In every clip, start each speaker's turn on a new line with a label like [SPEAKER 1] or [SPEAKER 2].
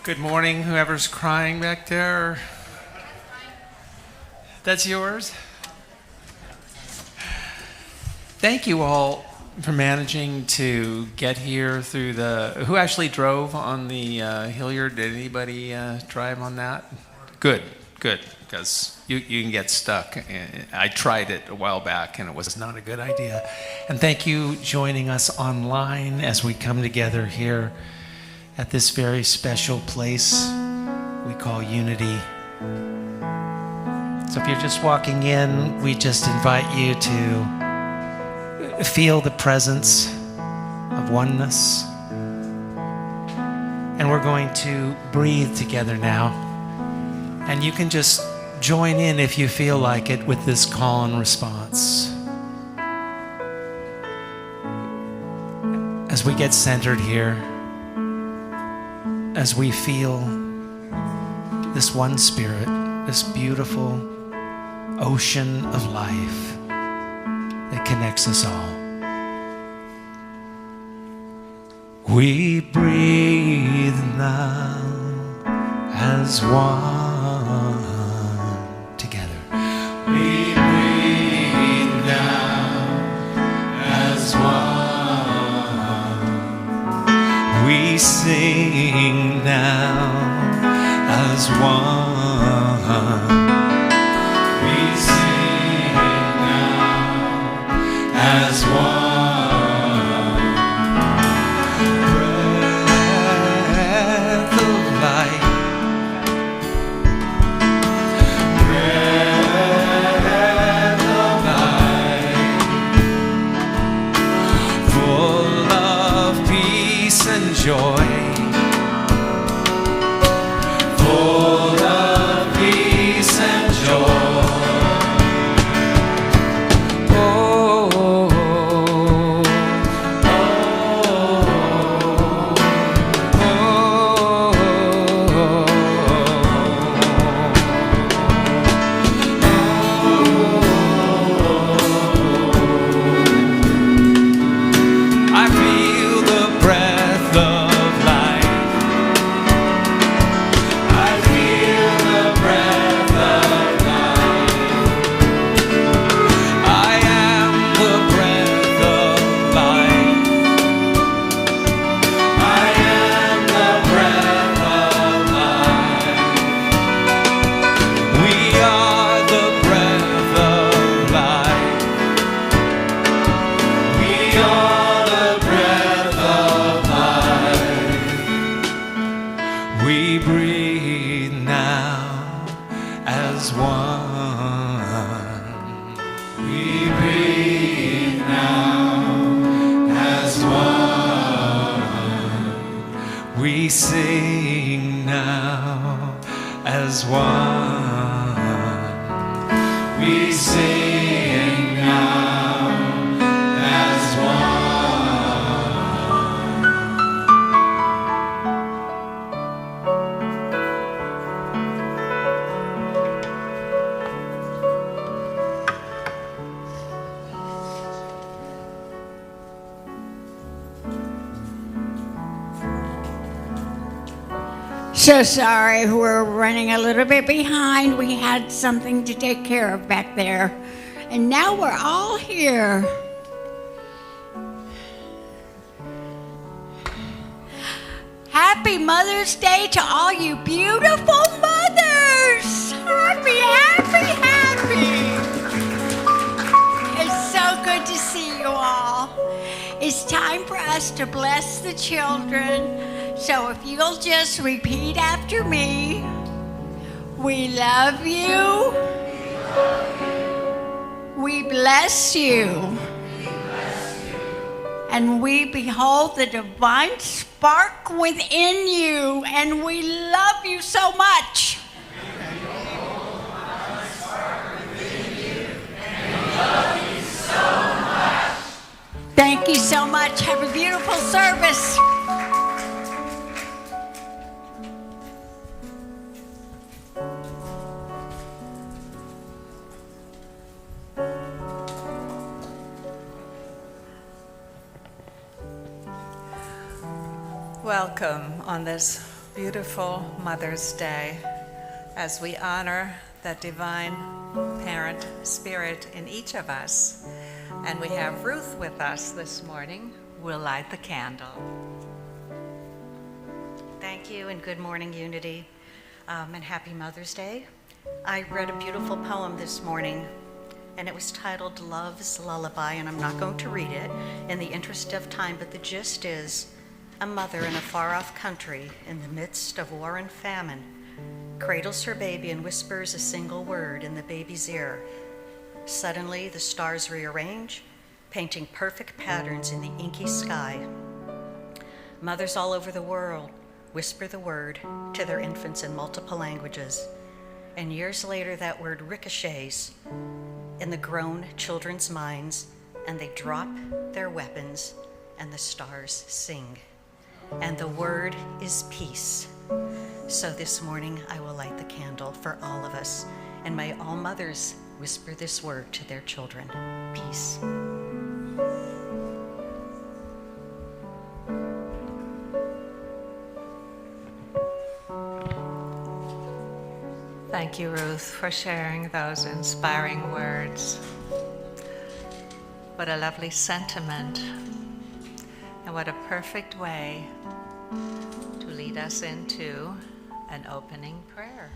[SPEAKER 1] Good morning, whoever's crying back there. That's yours? Thank you all for managing to get here through the... Who actually drove on the Hilliard? Did anybody drive on that? Good, because you can get stuck. I tried it a while back and it was not a good idea. And thank you joining us online as we come together here at this very special place we call Unity. So if you're just walking in, we just invite you to feel the presence of oneness. And we're going to breathe together now. And you can just join in if you feel like it with this call and response. As we get centered here, as we feel this one spirit, this beautiful ocean of life that connects us all. We breathe now as one together. We breathe now as one. We sing now as one. We sing now as one. Breath of life. Breath of life. Full of peace and joy. Full of peace and joy. We breathe now as one. We breathe now as one. We sing now as one. We sing now as one.
[SPEAKER 2] So sorry, we're running a little bit behind. We had something to take care of back there. And now we're all here. Happy Mother's Day to all you beautiful mothers. Happy, happy, happy. It's so good to see you all. It's time for us to bless the children. So if you'll just repeat after me. We love you. We bless you. And we behold the divine spark within you. And we love you so much. Thank you so much. Have a beautiful service.
[SPEAKER 3] Welcome on this beautiful Mother's Day as we honor the divine parent spirit in each of us. And we have Ruth with us this morning. We'll light the candle.
[SPEAKER 4] Thank you, and good morning, Unity, and happy Mother's Day. I read a beautiful poem this morning, and it was titled Love's Lullaby, and I'm not going to read it in the interest of time, but the gist is a mother in a far-off country in the midst of war and famine cradles her baby and whispers a single word in the baby's ear. Suddenly, the stars rearrange, painting perfect patterns in the inky sky. Mothers all over the world whisper the word to their infants in multiple languages, and years later that word ricochets in the grown children's minds, and they drop their weapons, and the stars sing. And the word is peace. So this morning I will light the candle for all of us, and may all mothers whisper this word to their children: peace.
[SPEAKER 3] Thank you, Ruth, for sharing those inspiring words. What a lovely sentiment, and what a perfect way to lead us into an opening prayer.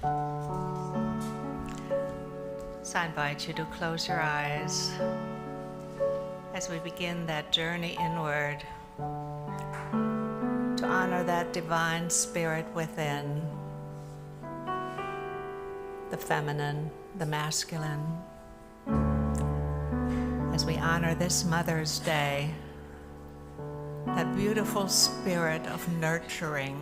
[SPEAKER 3] So I invite you to close your eyes as we begin that journey inward to honor that divine spirit within, the feminine, the masculine, as we honor this Mother's Day, that beautiful spirit of nurturing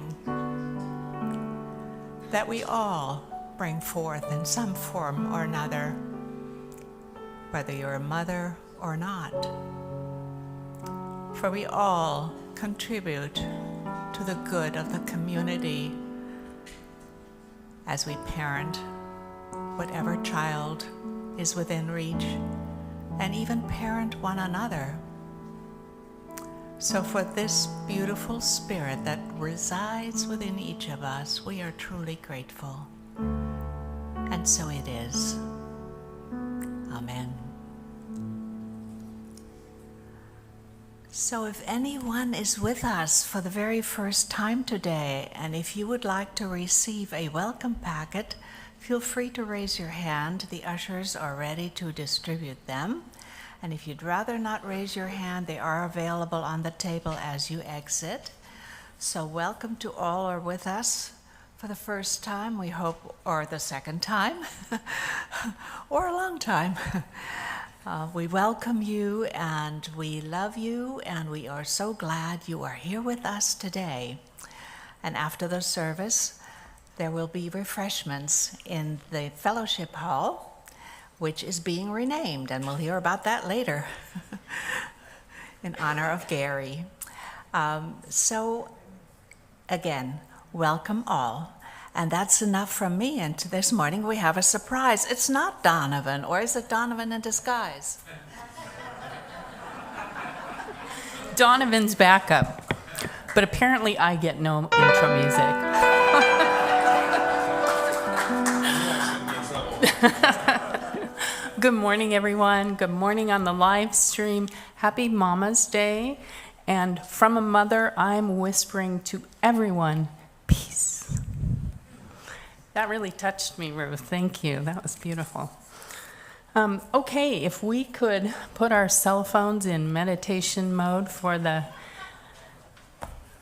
[SPEAKER 3] that we all bring forth in some form or another, whether you're a mother or not. For we all contribute to the good of the community as we parent whatever child is within reach, and even parent one another. So for this beautiful spirit that resides within each of us, we are truly grateful. And so it is. Amen. So if anyone is with us for the very first time today, and if you would like to receive a welcome packet, feel free to raise your hand. The ushers are ready to distribute them. And if you'd rather not raise your hand, they are available on the table as you exit. So welcome to all who are with us for the first time, we hope, or the second time, or a long time. We welcome you, and we love you, and we are so glad you are here with us today. And after the service, there will be refreshments in the fellowship hall, which is being renamed, and we'll hear about that later, in honor of Gary. So, again, welcome all. And that's enough from me, and this morning we have a surprise. It's not Donovan, or is it Donovan in disguise?
[SPEAKER 5] Donovan's backup, but apparently I get no intro music. Good morning, everyone. Good morning on the live stream. Happy Mama's Day. And from a mother, I'm whispering to everyone, peace. That really touched me, Ruth. Thank you. That was beautiful. Okay, if we could put our cell phones in meditation mode for the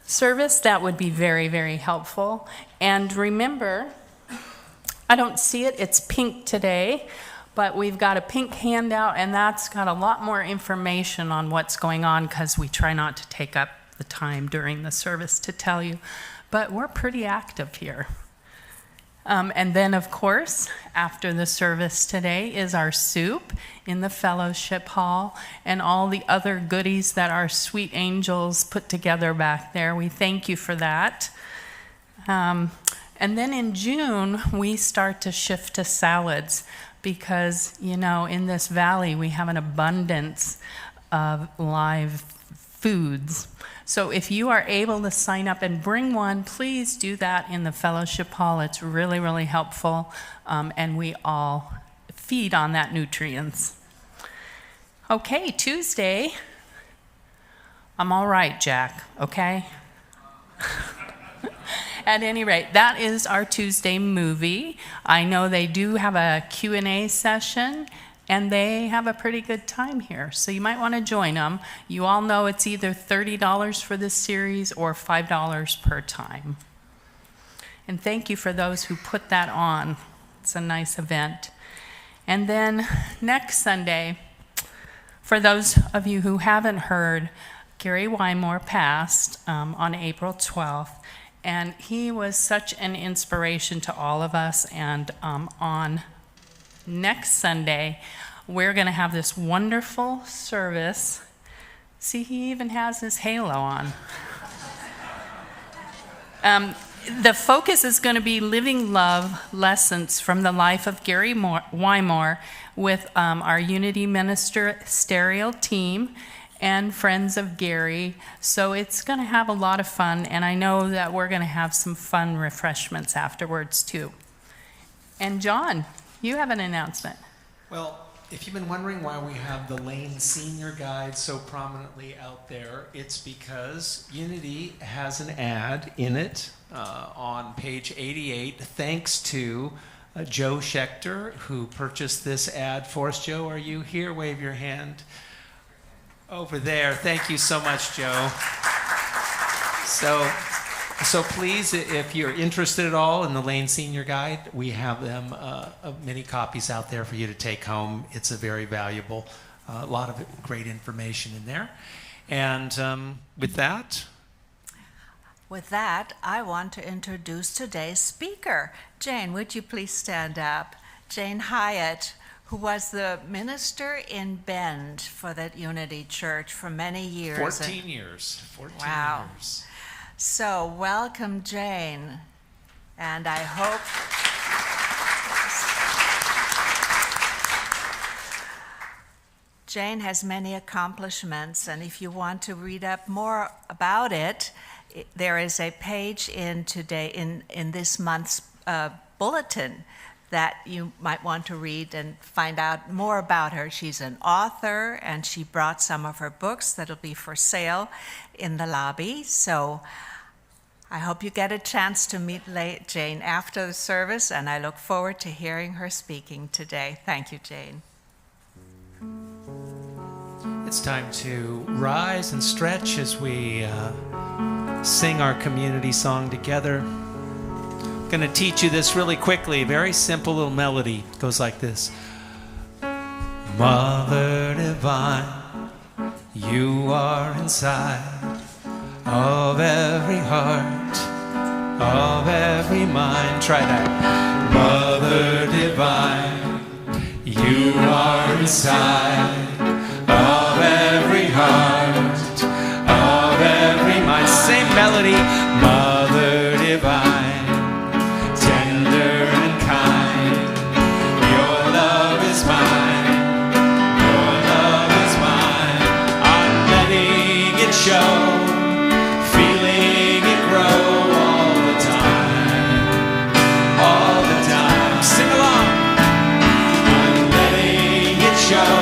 [SPEAKER 5] service, that would be very, very helpful. And remember, I don't see it. It's pink today. But we've got a pink handout, and that's got a lot more information on what's going on, because we try not to take up the time during the service to tell you. But we're pretty active here. And then, of course, after the service today is our soup in the fellowship hall and all the other goodies that our sweet angels put together back there. We thank you for that. And then in June, we start to shift to salads, because, you know, in this valley, we have an abundance of live foods. So if you are able to sign up and bring one, please do that in the fellowship hall. It's really, really helpful, and we all feed on that nutrients. Okay, Tuesday. I'm all right, Jack, okay? At any rate, that is our Tuesday movie. I know they do have a Q&A session, and they have a pretty good time here, so you might want to join them. You all know it's either $30 for this series or $5 per time. And thank you for those who put that on. It's a nice event. And then next Sunday, for those of you who haven't heard, Gary Wymore passed on April 12th, and he was such an inspiration to all of us. And on next Sunday, we're going to have this wonderful service. See, he even has his halo on. The focus is going to be Living Love Lessons from the Life of Gary Wymore with our Unity Ministerial team and friends of Gary. So it's going to have a lot of fun, and I know that we're going to have some fun refreshments afterwards too. And John, you have an announcement.
[SPEAKER 1] Well, if you've been wondering why we have the Lane Senior Guide so prominently out there, it's because Unity has an ad in it on page 88, thanks to Joe Schechter, who purchased this ad for us. Joe, are you here? Wave your hand. Over there. Thank you so much, Joe. So please, if you're interested at all in the Lane Senior Guide, we have them, many copies out there for you to take home. It's a very valuable, a lot of great information in there. And with that,
[SPEAKER 3] I want to introduce today's speaker. Jane, would you please stand up? Jane Hyatt, who was the minister in Bend for that Unity Church for many years.
[SPEAKER 1] 14 years. 14
[SPEAKER 3] Wow.
[SPEAKER 1] years.
[SPEAKER 3] So welcome, Jane. And I hope Jane has many accomplishments, and if you want to read up more about it, there is a page in this month's bulletin that you might want to read and find out more about her. She's an author, and she brought some of her books that'll be for sale in the lobby. So I hope you get a chance to meet Jane after the service, and I look forward to hearing her speaking today. Thank you, Jane.
[SPEAKER 1] It's time to rise and stretch as we sing our community song together. I'm going to teach you this really quickly. Very simple little melody. It goes like this. Mother divine, you are inside of every heart, of every mind. Try that. Mother divine, you are inside of every heart, of every mind. Same melody. Mother divine, show, feeling it grow all the time, sing along. I'm letting it show,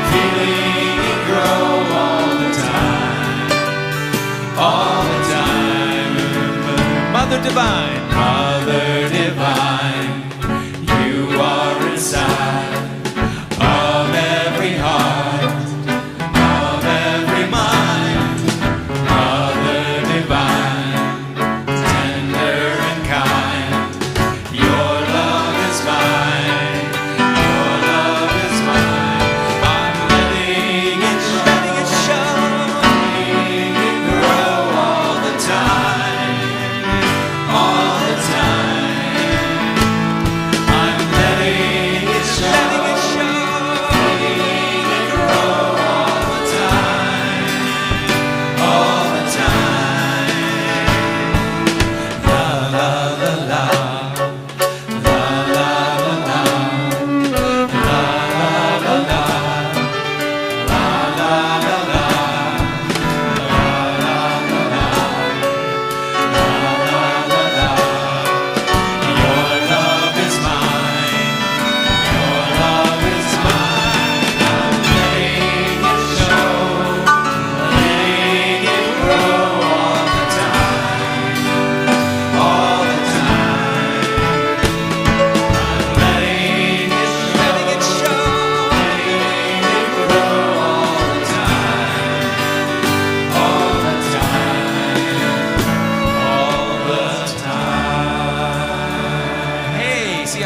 [SPEAKER 1] feeling it grow all the time. Mother divine, Mother divine, you are inside of every heart, all the time.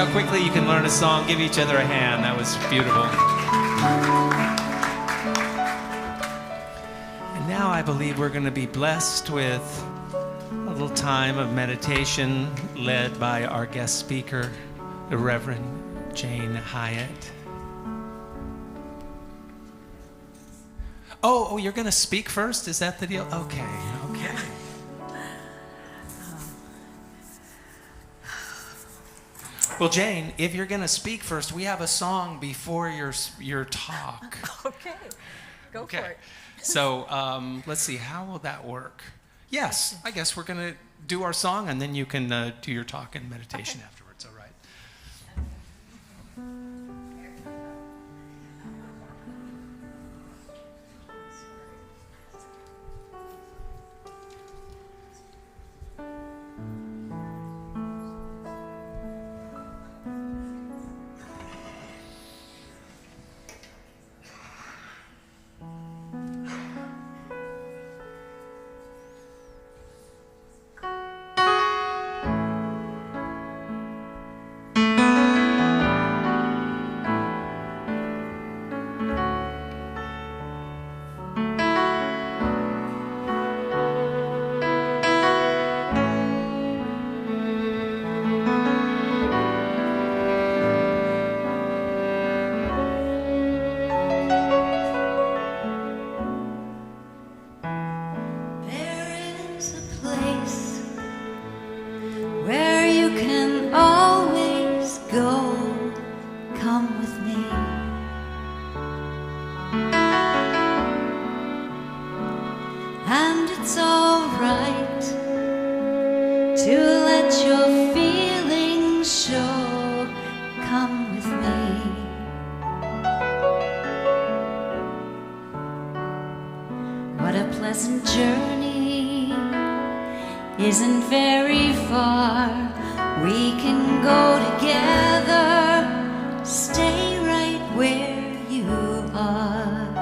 [SPEAKER 1] how quickly you can learn a song. Give each other a hand. That was beautiful. And now I believe we're going to be blessed with a little time of meditation led by our guest speaker, the Reverend Jane Hyatt. Oh, you're going to speak first? Is that the deal? Okay. Well, Jane, if you're going to speak first, we have a song before your talk.
[SPEAKER 6] Okay, go for it.
[SPEAKER 1] So let's see, how will that work? Yes, I guess we're going to do our song, and then you can do your talk and meditation afterwards, all right?
[SPEAKER 7] Isn't very far. We can go together. Stay right where you are.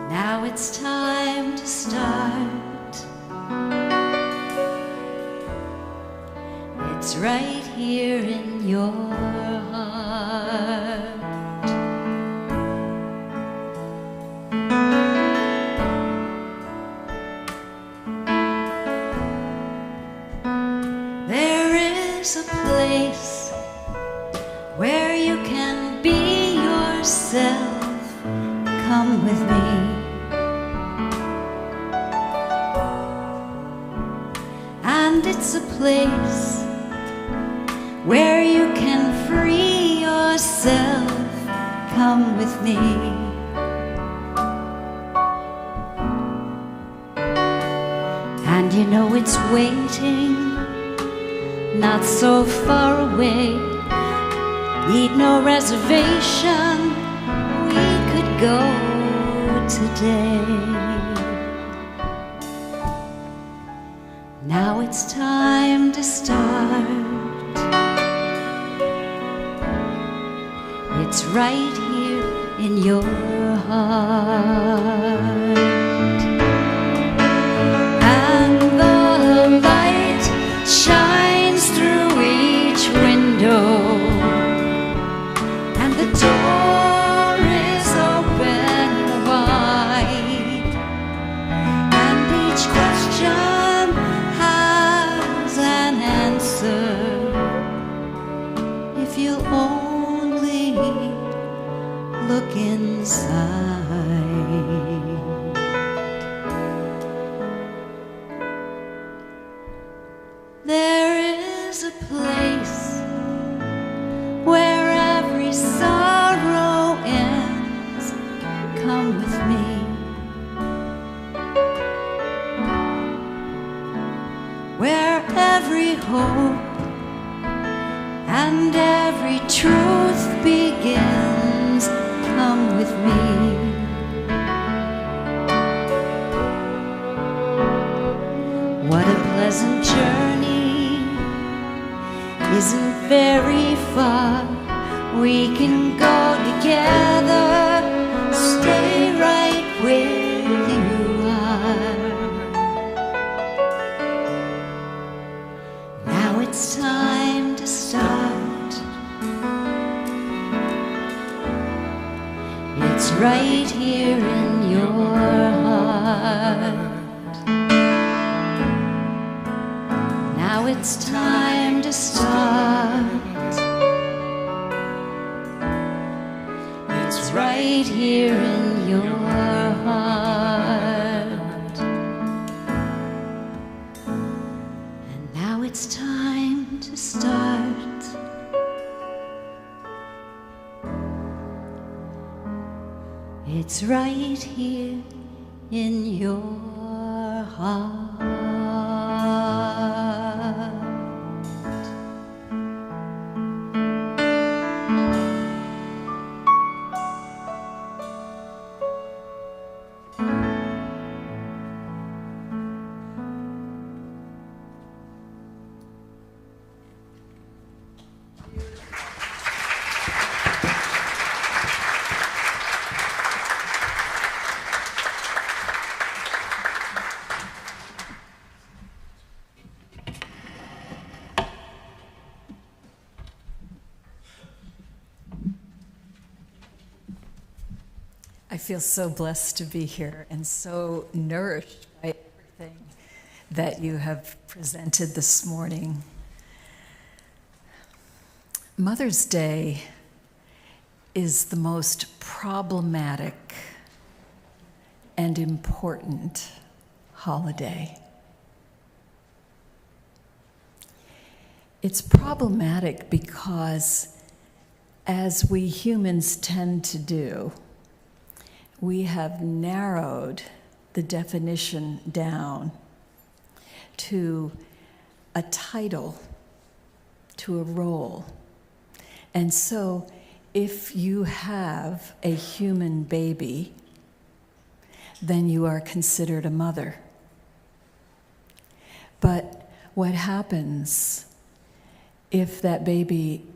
[SPEAKER 7] Now it's time to start. It's right here in your heart. There's a place where you can be yourself. Come with me. And it's a place where you can free yourself. Come with me. And you know it's waiting, not so far away. Need no reservation, we could go today. Now it's time to start. It's right here in your heart. And the light shines through each window, and the door is open wide, and each question has an answer if you'll only look inside. There is a place where every sorrow ends. Come with me. Where every hope and every truth begins. Come with me. What a pleasant journey. Isn't very far. We can go together. Stay right where you are. Now right here in your heart. Now it's time to start. It's right here in your heart. And now it's time to start. It's right here in your heart.
[SPEAKER 6] I feel so blessed to be here and so nourished by everything that you have presented this morning. Mother's Day is the most problematic and important holiday. It's problematic because, as we humans tend to do, we have narrowed the definition down to a title, to a role. And so if you have a human baby, then you are considered a mother. But what happens if that baby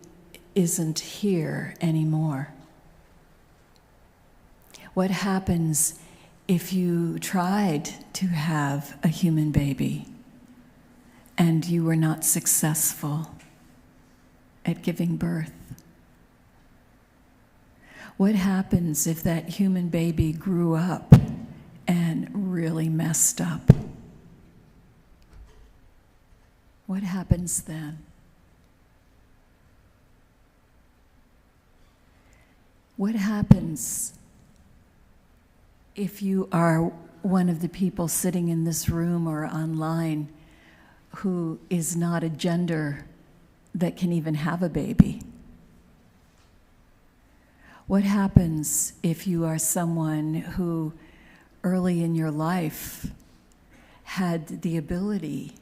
[SPEAKER 6] isn't here anymore? What happens if you tried to have a human baby and you were not successful at giving birth? What happens if that human baby grew up and really messed up? What happens then? What happens if you are one of the people sitting in this room or online who is not a gender that can even have a baby? What happens if you are someone who early in your life had the ability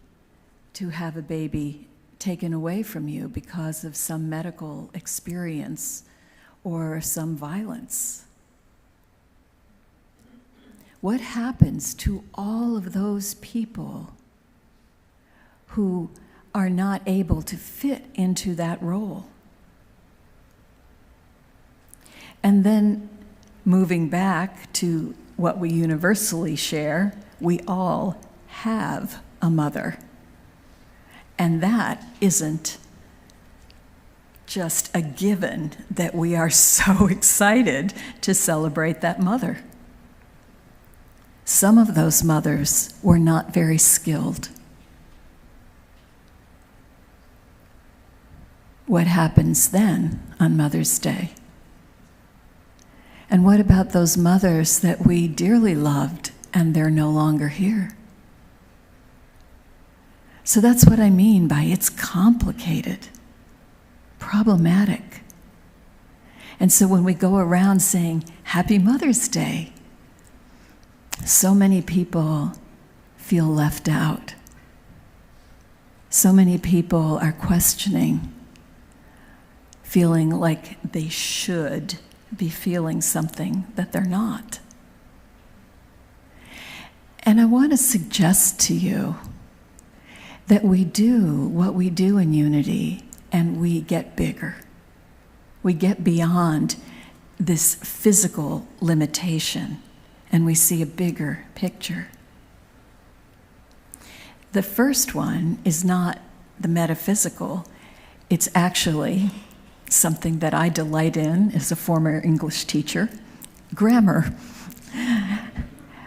[SPEAKER 6] to have a baby taken away from you because of some medical experience or some violence? What happens to all of those people who are not able to fit into that role? And then moving back to what we universally share, we all have a mother. And that isn't just a given that we are so excited to celebrate that mother. Some of those mothers were not very skilled. What happens then on Mother's Day? And what about those mothers that we dearly loved and they're no longer here? So that's what I mean by it's complicated, problematic. And so when we go around saying, Happy Mother's Day, so many people feel left out. So many people are questioning, feeling like they should be feeling something that they're not. And I want to suggest to you that we do what we do in Unity and we get bigger. We get beyond this physical limitation and we see a bigger picture. The first one is not the metaphysical. It's actually something that I delight in as a former English teacher, grammar.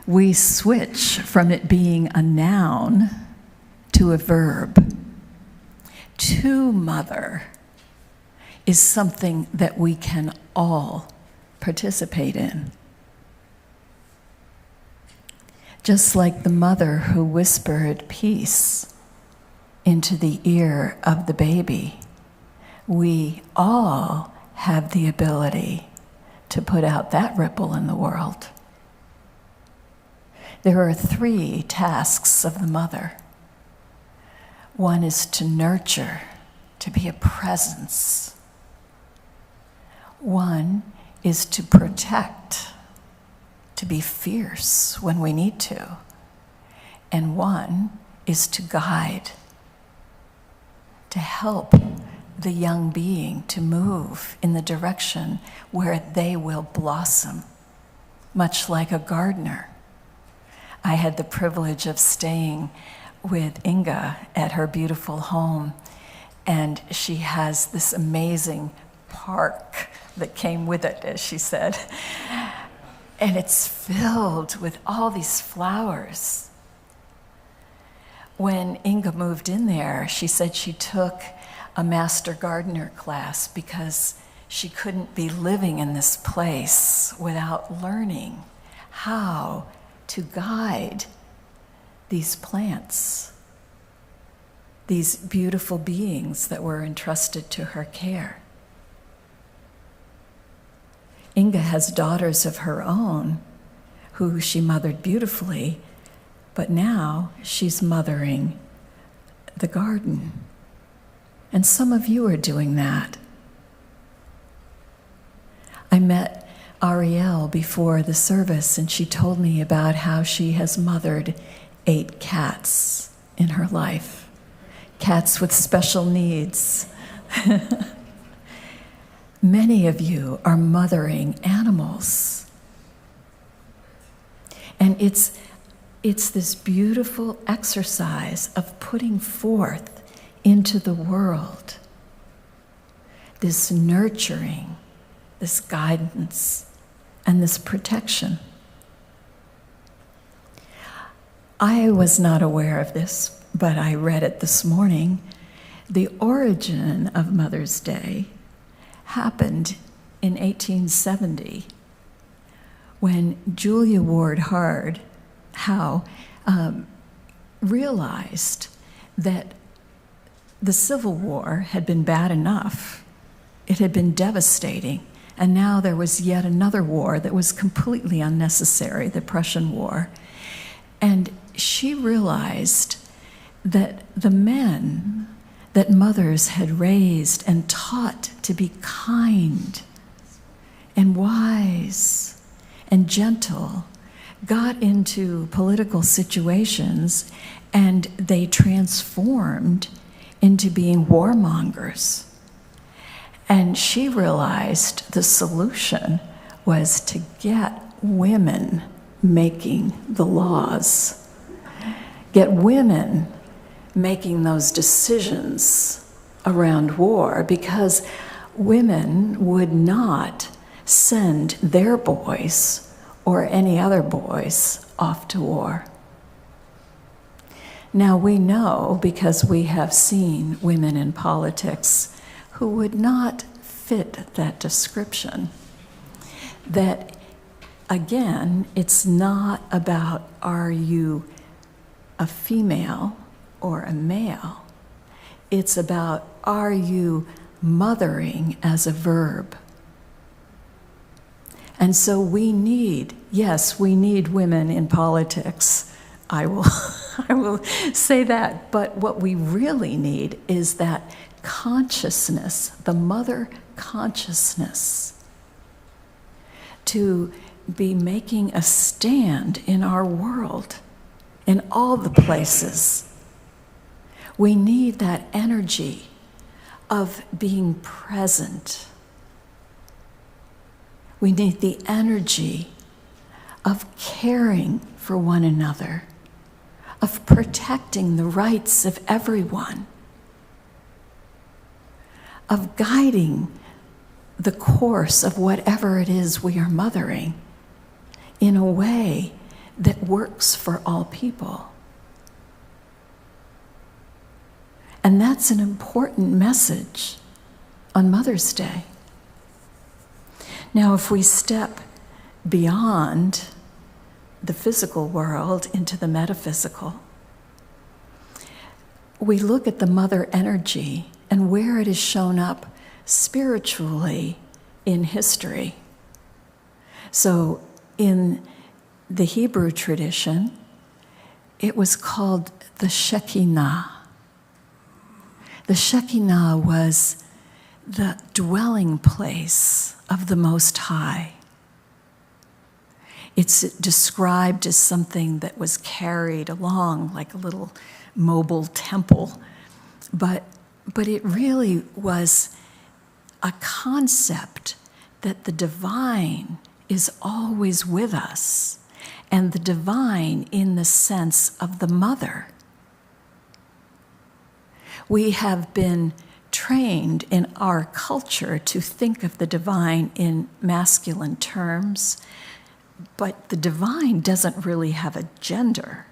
[SPEAKER 6] We switch from it being a noun to a verb. To mother is something that we can all participate in. Just like the mother who whispered peace into the ear of the baby, we all have the ability to put out that ripple in the world. There are 3 tasks of the mother. One is to nurture, to be a presence. One is to protect, to be fierce when we need to. And one is to guide, to help the young being to move in the direction where they will blossom, much like a gardener. I had the privilege of staying with Inga at her beautiful home, and she has this amazing park that came with it, as she said. And it's filled with all these flowers. When Inga moved in there, she said she took a master gardener class because she couldn't be living in this place without learning how to guide these plants, these beautiful beings that were entrusted to her care. Inga has daughters of her own who she mothered beautifully, but now she's mothering the garden. And some of you are doing that. I met Ariel before the service, and she told me about how she has mothered 8 cats in her life, cats with special needs. Many of you are mothering animals. And it's this beautiful exercise of putting forth into the world this nurturing, this guidance, and this protection. I was not aware of this, but I read it this morning. The origin of Mother's Day happened in 1870 when Julia Ward Howe realized that the Civil War had been bad enough. It had been devastating. And now there was yet another war that was completely unnecessary, the Prussian War. And she realized that the men that mothers had raised and taught to be kind and wise and gentle got into political situations, and they transformed into being warmongers. And she realized the solution was to get women making the laws, get women making those decisions around war, because women would not send their boys or any other boys off to war. Now we know, because we have seen women in politics who would not fit that description, that again, it's not about are you a female or a male. It's about are you mothering as a verb. And so we need, yes, we need women in politics. I will say that. But what we really need is that consciousness, the mother consciousness, to be making a stand in our world, in all the places. We need that energy of being present. We need the energy of caring for one another, of protecting the rights of everyone, of guiding the course of whatever it is we are mothering in a way that works for all people. And that's an important message on Mother's Day. Now, if we step beyond the physical world into the metaphysical, we look at the mother energy and where it has shown up spiritually in history. So in the Hebrew tradition, it was called the Shekinah. The Shekinah was the dwelling place of the Most High. It's described as something that was carried along like a little mobile temple, but it really was a concept that the divine is always with us, and the divine in the sense of the mother. We have been trained in our culture to think of the divine in masculine terms, but the divine doesn't really have a gender.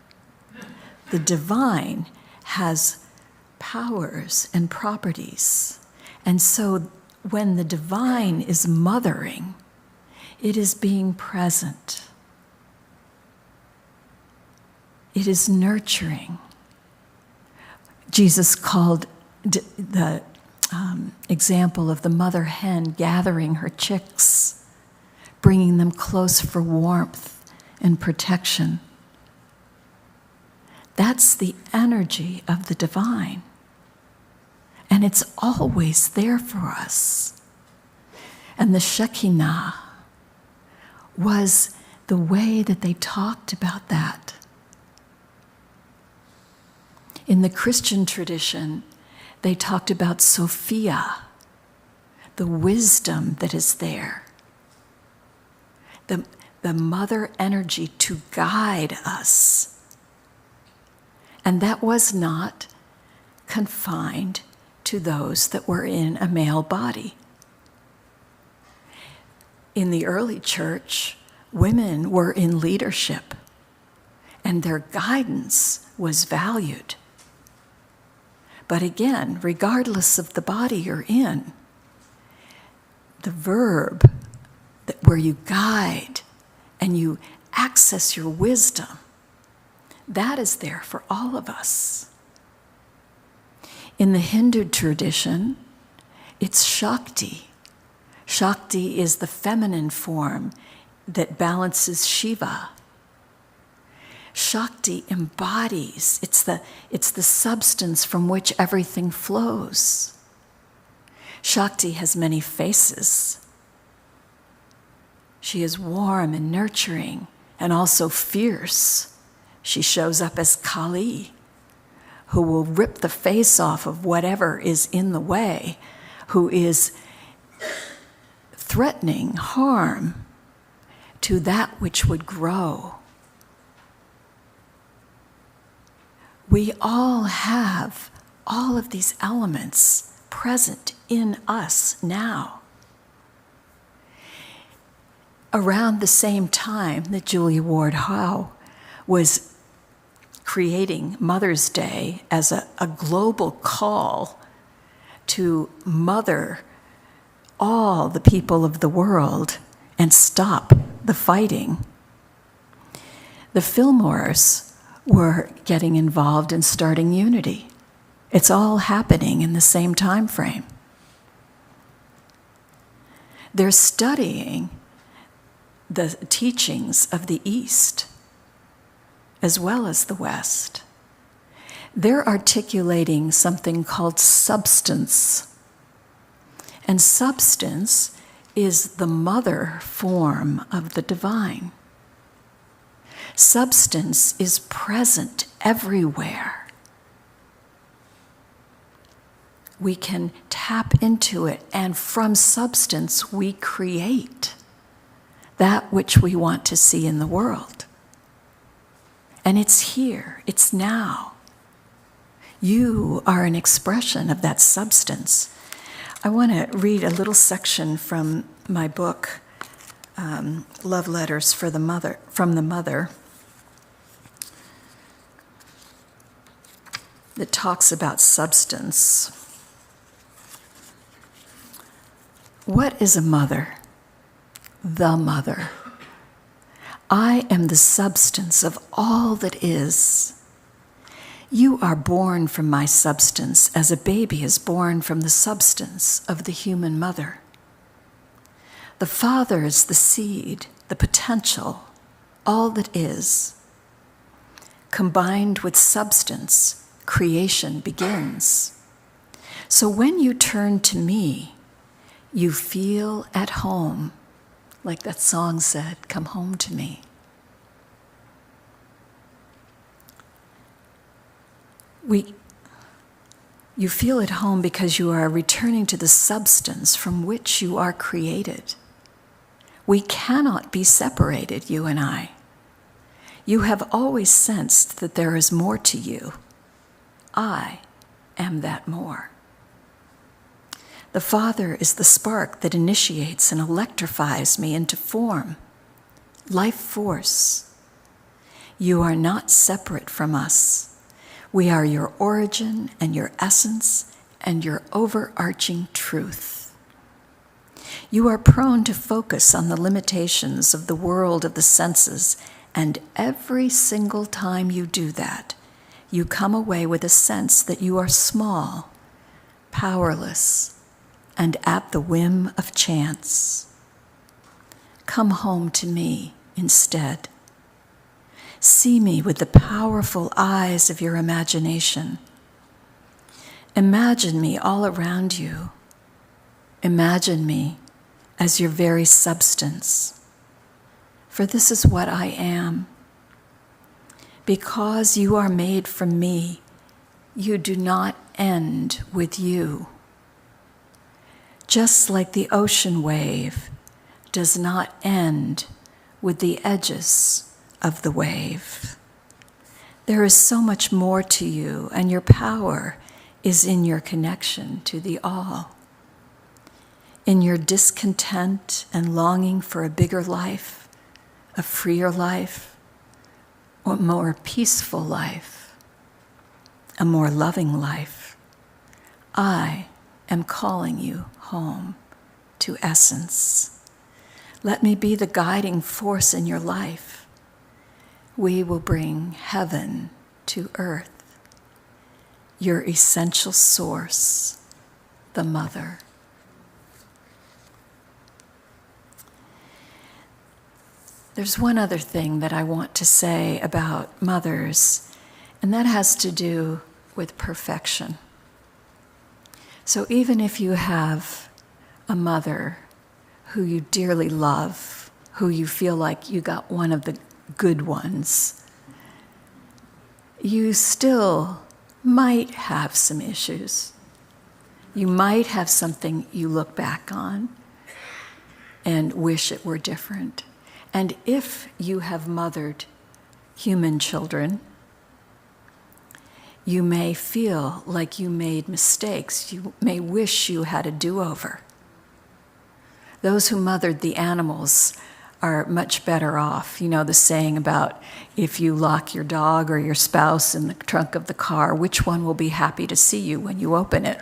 [SPEAKER 6] The divine has powers and properties. And so when the divine is mothering, it is being present. It is nurturing. Jesus called the example of the mother hen gathering her chicks, bringing them close for warmth and protection. That's the energy of the divine. And it's always there for us. And the Shekinah was the way that they talked about that. In the Christian tradition, they talked about Sophia, the wisdom that is there, the mother energy to guide us. And that was not confined to those that were in a male body. In the early church, women were in leadership, and their guidance was valued. But again, regardless of the body you're in, the verb where you guide and you access your wisdom, that is there for all of us. In the Hindu tradition, it's Shakti. Shakti is the feminine form that balances Shiva. Shakti embodies, it's the substance from which everything flows. Shakti has many faces. She is warm and nurturing and also fierce. She shows up as Kali, who will rip the face off of whatever is in the way, who is threatening harm to that which would grow. We all have all of these elements present in us now. Around the same time that Julia Ward Howe was creating Mother's Day as a global call to mother all the people of the world and stop the fighting, the Fillmores were getting involved in starting Unity. It's all happening in the same time frame. They're studying the teachings of the East as well as the West. They're articulating something called substance. And substance is the mother form of the divine. Substance is present everywhere. We can tap into it, and from substance we create that which we want to see in the world. And it's here, it's now. You are an expression of that substance. I want to read a little section from my book, love letters from the mother that talks about substance. What is a mother? The mother. I am the substance of all that is. You are born from my substance as a baby is born from the substance of the human mother. The Father is the seed, the potential, all that is. Combined with substance, creation begins. So when you turn to me, you feel at home, like that song said, come home to me. You feel at home because you are returning to the substance from which you are created. We cannot be separated, you and I. You have always sensed that there is more to you. I am that more. The Father is the spark that initiates and electrifies me into form, life force. You are not separate from us. We are your origin and your essence and your overarching truth. You are prone to focus on the limitations of the world of the senses, and every single time you do that, you come away with a sense that you are small, powerless, and at the whim of chance. Come home to me instead. See me with the powerful eyes of your imagination. Imagine me all around you. Imagine me as your very substance. For this is what I am. Because you are made from me, you do not end with you. Just like the ocean wave does not end with the edges of the wave. There is so much more to you, and your power is in your connection to the all. In your discontent and longing for a bigger life, a freer life, a more peaceful life, a more loving life, I am calling you home to essence. Let me be the guiding force in your life. We will bring heaven to earth, your essential source, the mother. There's one other thing that I want to say about mothers, and that has to do with perfection. So even if you have a mother who you dearly love, who you feel like you got one of the good ones, you still might have some issues. You might have something you look back on and wish it were different. And if you have mothered human children, you may feel like you made mistakes. You may wish you had a do-over. Those who mothered the animals are much better off. You know the saying about if you lock your dog or your spouse in the trunk of the car, which one will be happy to see you when you open it?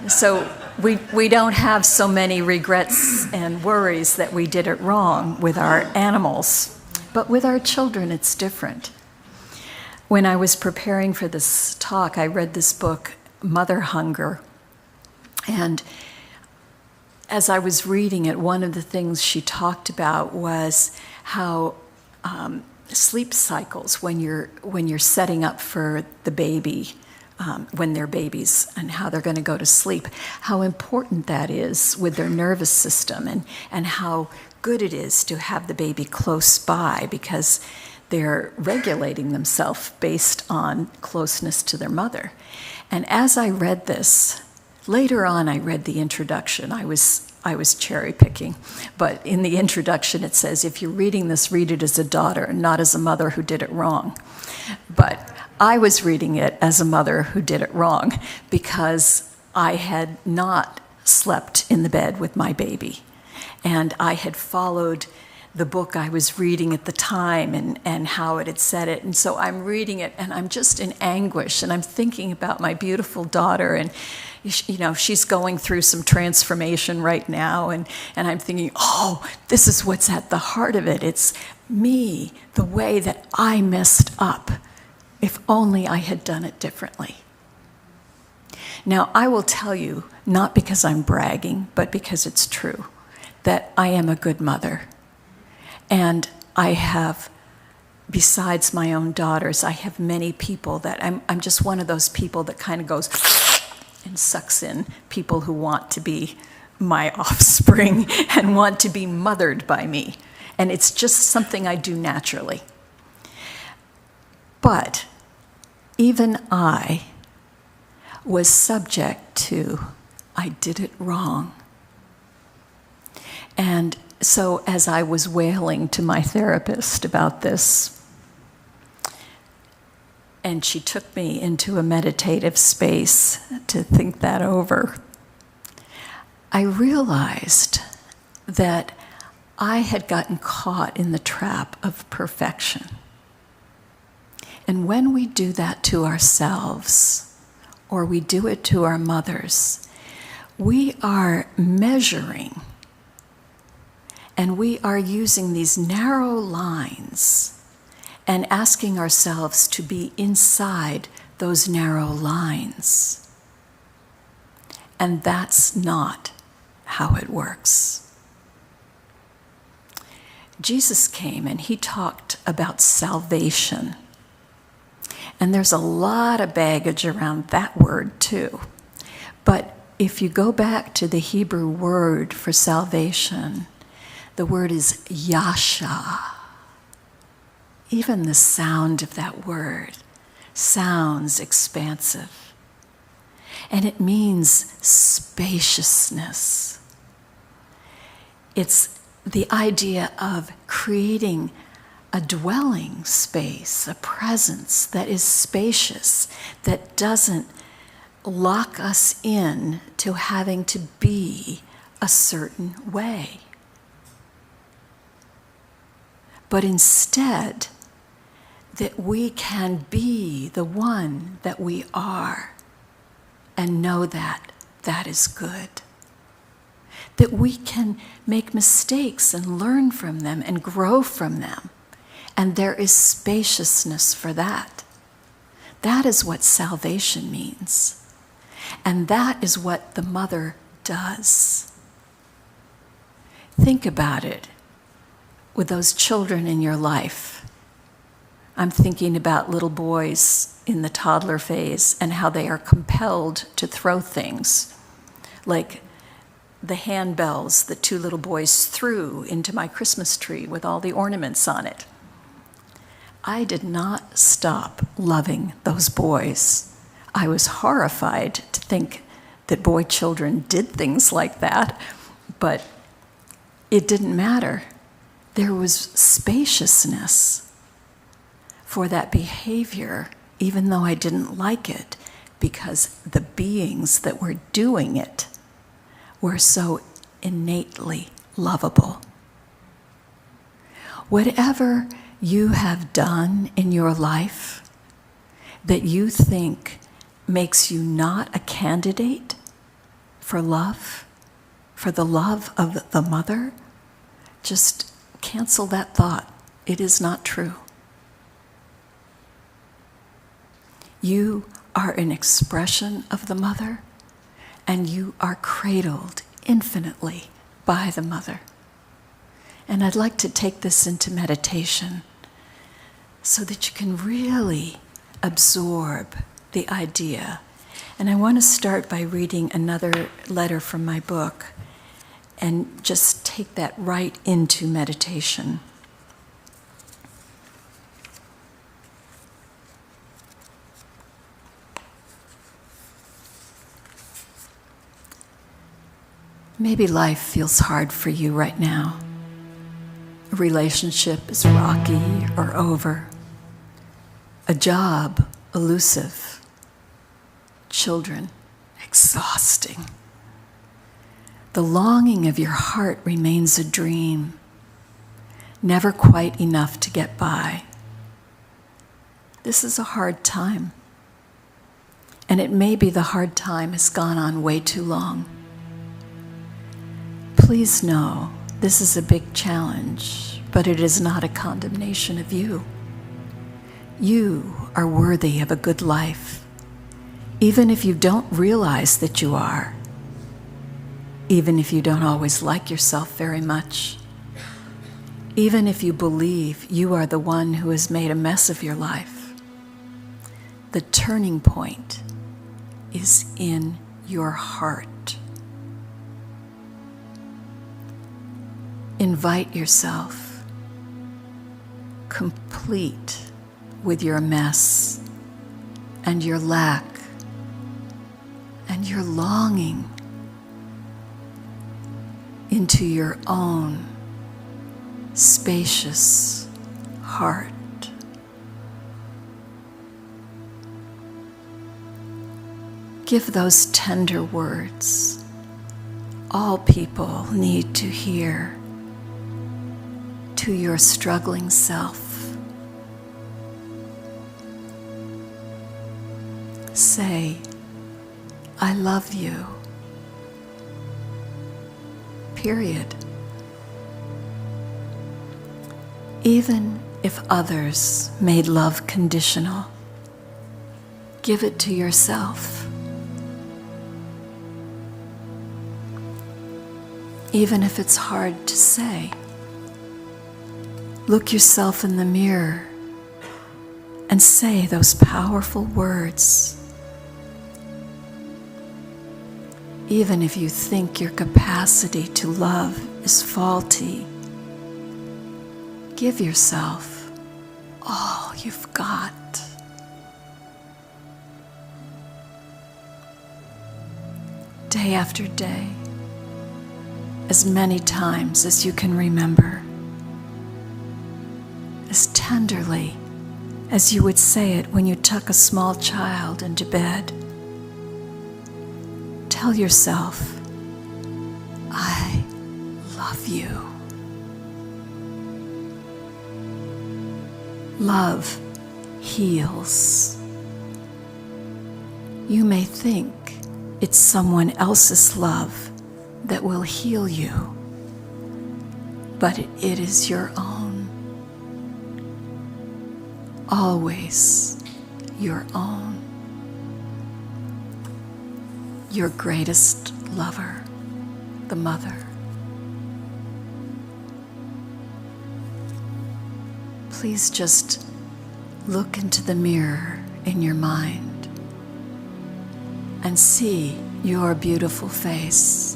[SPEAKER 6] So we don't have so many regrets and worries that we did it wrong with our animals. But with our children, it's different. When I was preparing for this talk, I read this book, Mother Hunger. And as I was reading it, one of the things she talked about was how sleep cycles, when you're setting up for the baby, when they're babies, and how they're going to go to sleep, how important that is with their nervous system, and how good it is to have the baby close by, because they're regulating themselves based on closeness to their mother. And as I read this, later on I read the introduction. I was cherry picking, but in the introduction it says, if you're reading this, read it as a daughter and not as a mother who did it wrong. But I was reading it as a mother who did it wrong, because I had not slept in the bed with my baby. And I had followed the book I was reading at the time and how it had said it. And so I'm reading it and I'm just in anguish and I'm thinking about my beautiful daughter and she's going through some transformation right now and I'm thinking, oh, this is what's at the heart of it. It's me, the way that I messed up. If only I had done it differently. Now, I will tell you, not because I'm bragging, but because it's true, that I am a good mother. And I have, besides my own daughters, I have many people that I'm just one of those people that kind of goes and sucks in people who want to be my offspring and want to be mothered by me. And it's just something I do naturally. But even I was subject to, I did it wrong. And so as I was wailing to my therapist about this, and she took me into a meditative space to think that over, I realized that I had gotten caught in the trap of perfection. And when we do that to ourselves, or we do it to our mothers, we are measuring and we are using these narrow lines and asking ourselves to be inside those narrow lines. And that's not how it works. Jesus came and he talked about salvation. And there's a lot of baggage around that word too. But if you go back to the Hebrew word for salvation, the word is yasha. Even the sound of that word sounds expansive. And it means spaciousness. It's the idea of creating a dwelling space, a presence that is spacious, that doesn't lock us in to having to be a certain way. But instead, that we can be the one that we are and know that that is good. That we can make mistakes and learn from them and grow from them. And there is spaciousness for that. That is what salvation means. And that is what the mother does. Think about it with those children in your life. I'm thinking about little boys in the toddler phase and how they are compelled to throw things, like the handbells that two little boys threw into my Christmas tree with all the ornaments on it. I did not stop loving those boys. I was horrified to think that boy children did things like that, but it didn't matter. There was spaciousness for that behavior, even though I didn't like it, because the beings that were doing it were so innately lovable. Whatever you have done in your life that you think makes you not a candidate for love, for the love of the mother, just cancel that thought. It is not true. You are an expression of the mother, and you are cradled infinitely by the mother. And I'd like to take this into meditation so that you can really absorb the idea. And I want to start by reading another letter from my book and just take that right into meditation. Maybe life feels hard for you right now. A relationship is rocky or over. A job elusive. Children exhausting. The longing of your heart remains a dream, never quite enough to get by. This is a hard time, and it may be the hard time has gone on way too long. Please know this is a big challenge, but it is not a condemnation of you. You are worthy of a good life, even if you don't realize that you are, even if you don't always like yourself very much, even if you believe you are the one who has made a mess of your life. The turning point is in your heart. Invite yourself, complete with your mess and your lack and your longing, into your own spacious heart. Give those tender words all people need to hear to your struggling self. Say, I love you. Period. Even if others made love conditional, give it to yourself. Even if it's hard to say, look yourself in the mirror and say those powerful words. Even if you think your capacity to love is faulty, give yourself all you've got. Day after day, as many times as you can remember, as tenderly as you would say it when you tuck a small child into bed. Tell yourself, I love you. Love heals. You may think it's someone else's love that will heal you, but it is your own. Always your own. Your greatest lover, the mother. Please just look into the mirror in your mind and see your beautiful face.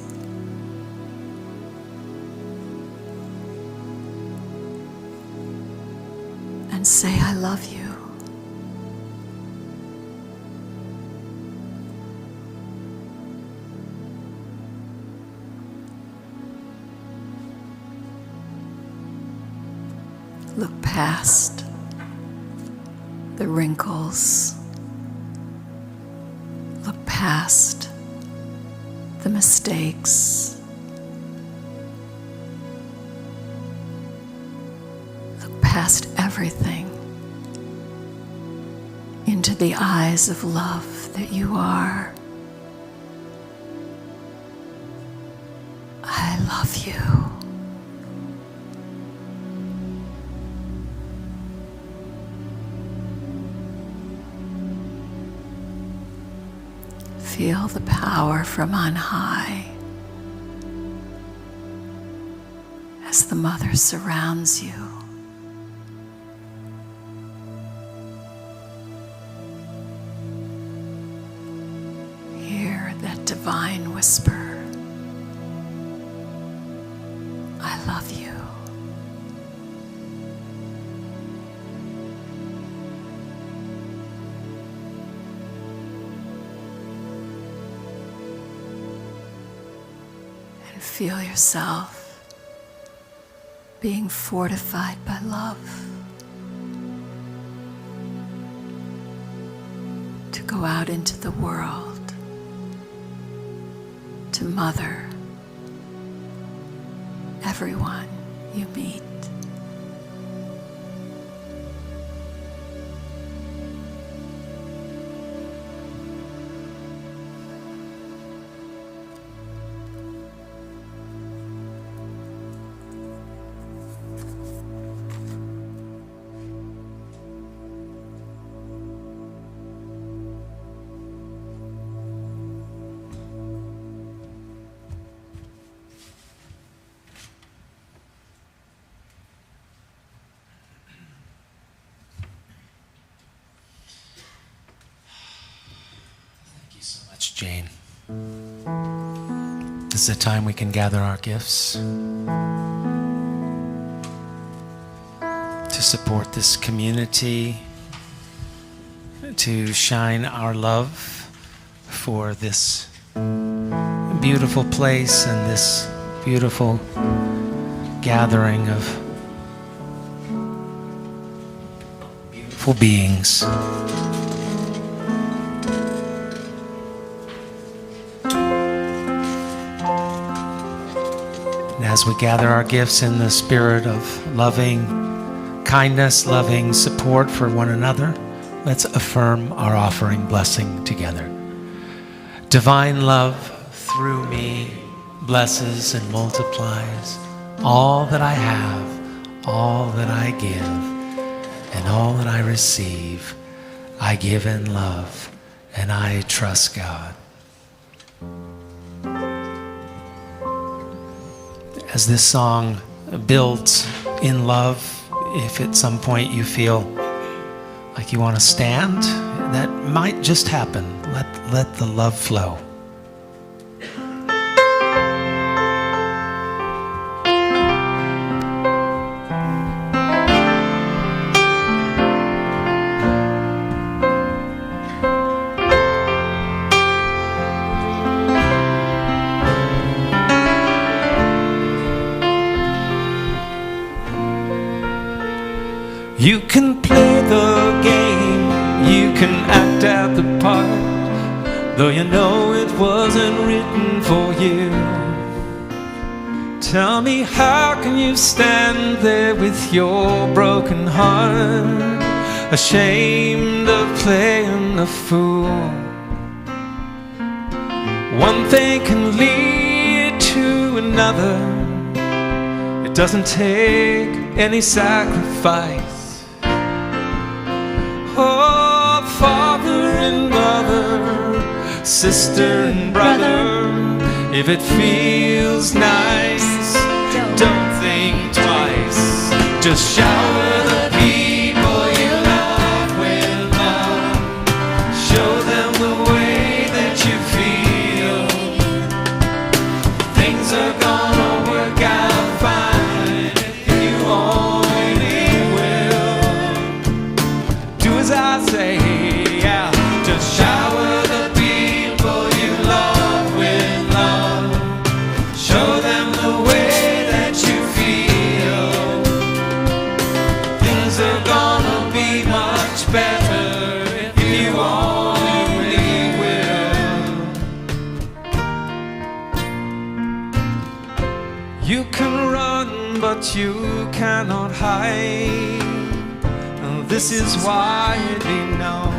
[SPEAKER 6] And say, I love you. Look past the wrinkles. Look past the mistakes. Look past everything into the eyes of love that you are. I love you. Feel the power from on high as the mother surrounds you. Hear that divine whisper, I love you. Feel yourself being fortified by love to go out into the world, to mother everyone you meet.
[SPEAKER 1] Thank you so much, Jane. This is a time we can gather our gifts to support this community, to shine our love for this beautiful place and this beautiful gathering of beautiful beings. And as we gather our gifts in the spirit of loving kindness, loving support for one another, let's affirm our offering blessing together. Divine love through me blesses and multiplies all that I have, all that I give, and all that I receive. I give in love, and I trust God. As this song builds in love, if at some point you feel like you want to stand, that might just happen. Let the love flow. You can play the game, you can act out the part, though you know it wasn't written for you. Tell me, how can you stand there with your broken heart, ashamed of playing a fool? One thing can lead to another. It doesn't take any sacrifice. Oh, father and mother, sister and brother, if it feels nice, don't think twice. Just shower the people you love with love. Show them the way that you feel. Things are gonna work out fine if you only will. Do as I say, yeah. Just shower the people you love with love. Show them the way that you feel. Things are gonna be much better if you only will. You can run, but you cannot hide. This is widely known.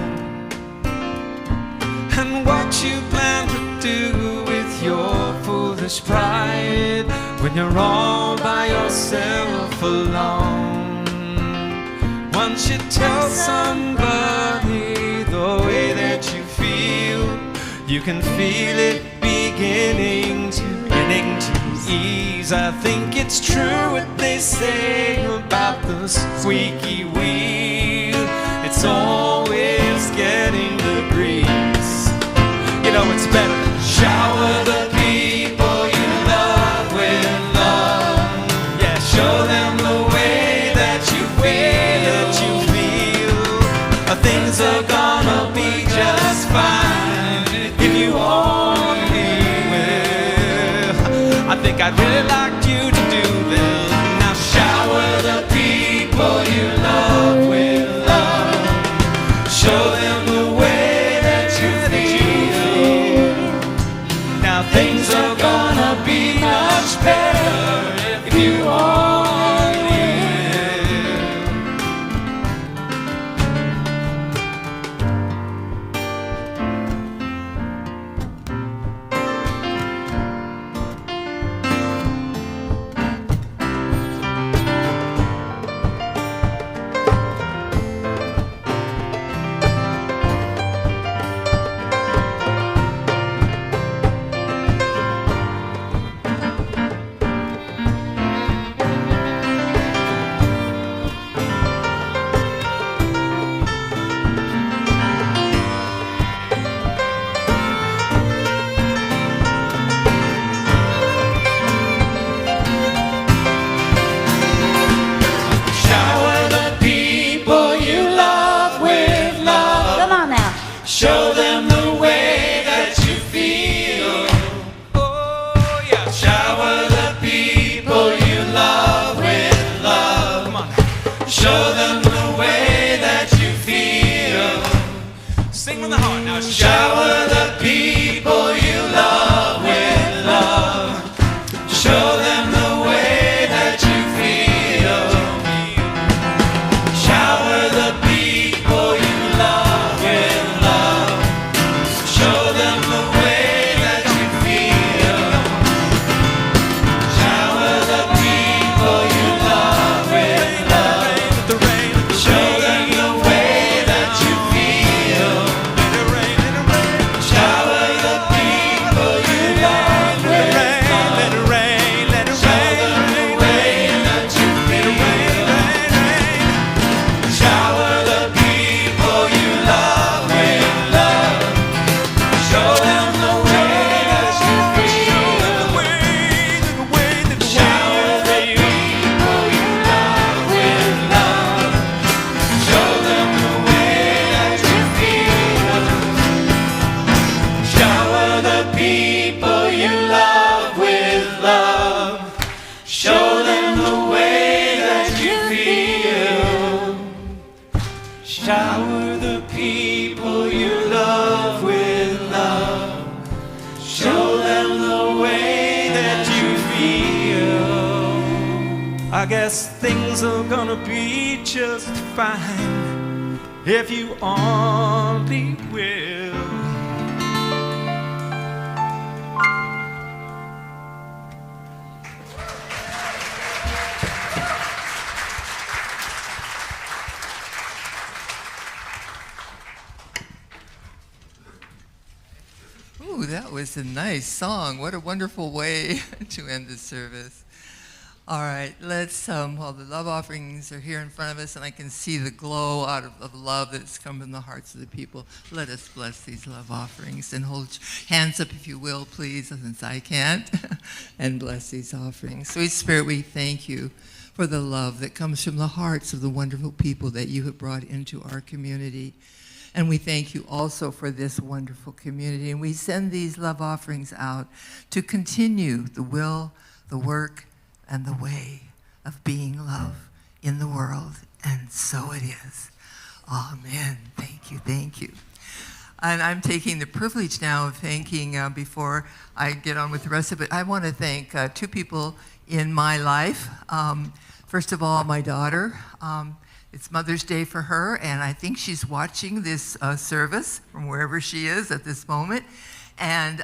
[SPEAKER 1] And what you plan to do with your foolish pride when you're all by yourself alone. Once you tell somebody the way that you feel, you can feel it beginning to ease. I think it's true what they say about the squeaky wheel. It's always getting the grease. You know it's better to shower the people you love with love. Yeah, show them the way that you feel. Things are gonna be just fine if you only will. I think I'd really like you to do this. Now shower the people you love with love. Show them the way that you feel. Now things are gonna be much better if you
[SPEAKER 8] Shower the people you love with love. Show them the way that you feel. I guess things are gonna be just fine if you only will.
[SPEAKER 9] Ooh, that was a nice song. What a wonderful way to end the service. All right, let's, while the love offerings are here in front of us and I can see the glow out of love that's come in the hearts of the people, let us bless these love offerings and hold hands up if you will, please, since I can't, and bless these offerings. Sweet Spirit, we thank you for the love that comes from the hearts of the wonderful people that you have brought into our community. And we thank you also for this wonderful community. And we send these love offerings out to continue the will, the work, and the way of being love in the world. And so it is. Amen. Thank you, thank you. And I'm taking the privilege now of thanking, before I get on with the rest of it, I want to thank two people in my life. First of all, my daughter. It's Mother's Day for her, and I think she's watching this service from wherever she is at this moment. And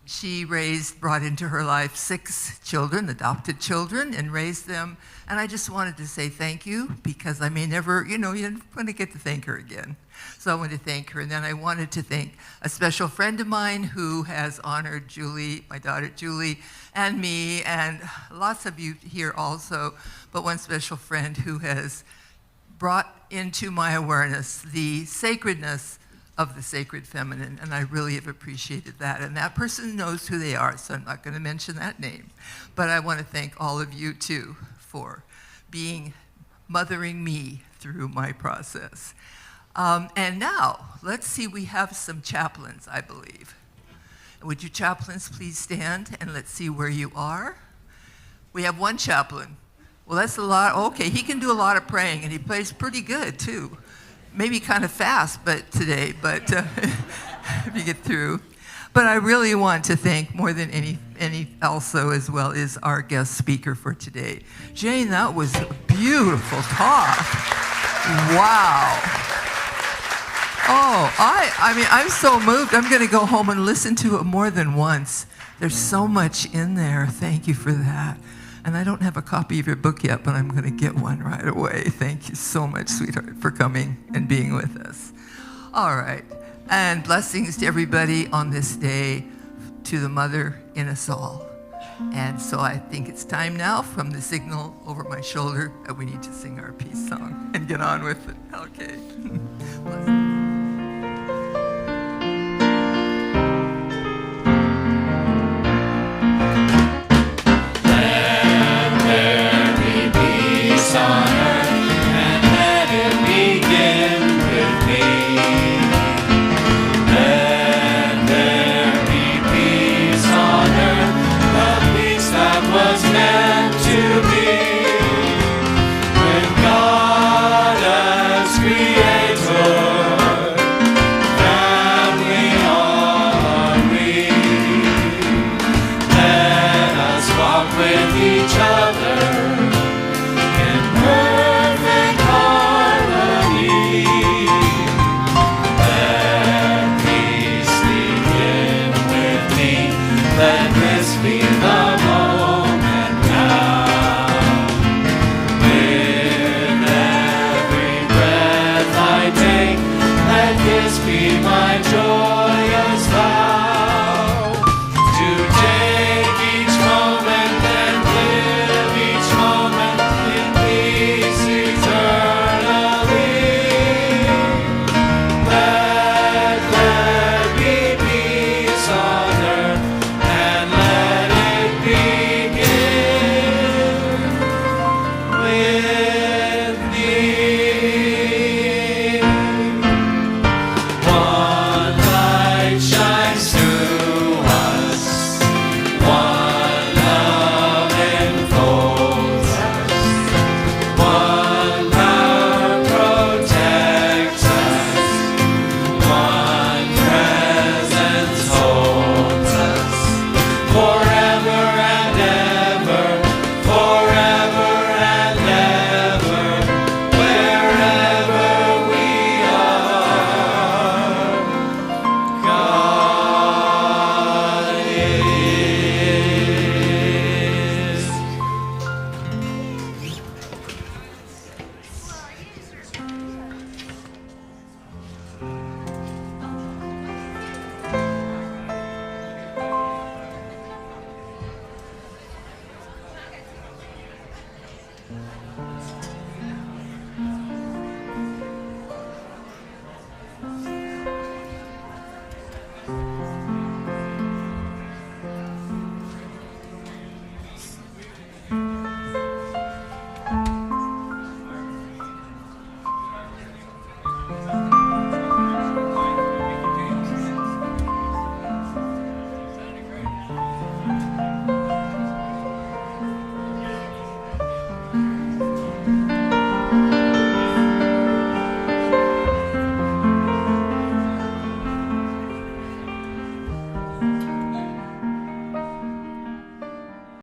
[SPEAKER 9] she brought into her life 6 children, adopted children, and raised them. And I just wanted to say thank you, because I may never, you're never going to get to thank her again. So I wanted to thank her. And then I wanted to thank a special friend of mine who has honored Julie, my daughter Julie, and me, and lots of you here also, but one special friend who has brought into my awareness the sacredness of the sacred feminine, and I really have appreciated that. And that person knows who they are, so I'm not going to mention that name. But I want to thank all of you, too, for mothering me through my process. And now, let's see, we have some chaplains, I believe. Would you chaplains please stand, and let's see where you are. We have one chaplain. Well, that's a lot. Okay, he can do a lot of praying, and he plays pretty good, too. Maybe kind of fast today, but if you get through. But I really want to thank more than any also as well is our guest speaker for today. Jane, that was a beautiful talk. Wow. Oh, I mean, I'm so moved. I'm going to go home and listen to it more than once. There's so much in there. Thank you for that. And I don't have a copy of your book yet, but I'm going to get one right away. Thank you so much, sweetheart, for coming and being with us. All right. And blessings to everybody on this day, to the mother in us all. And so I think it's time now, from the signal over my shoulder, that we need to sing our peace song and get on with it. Okay. Blessings.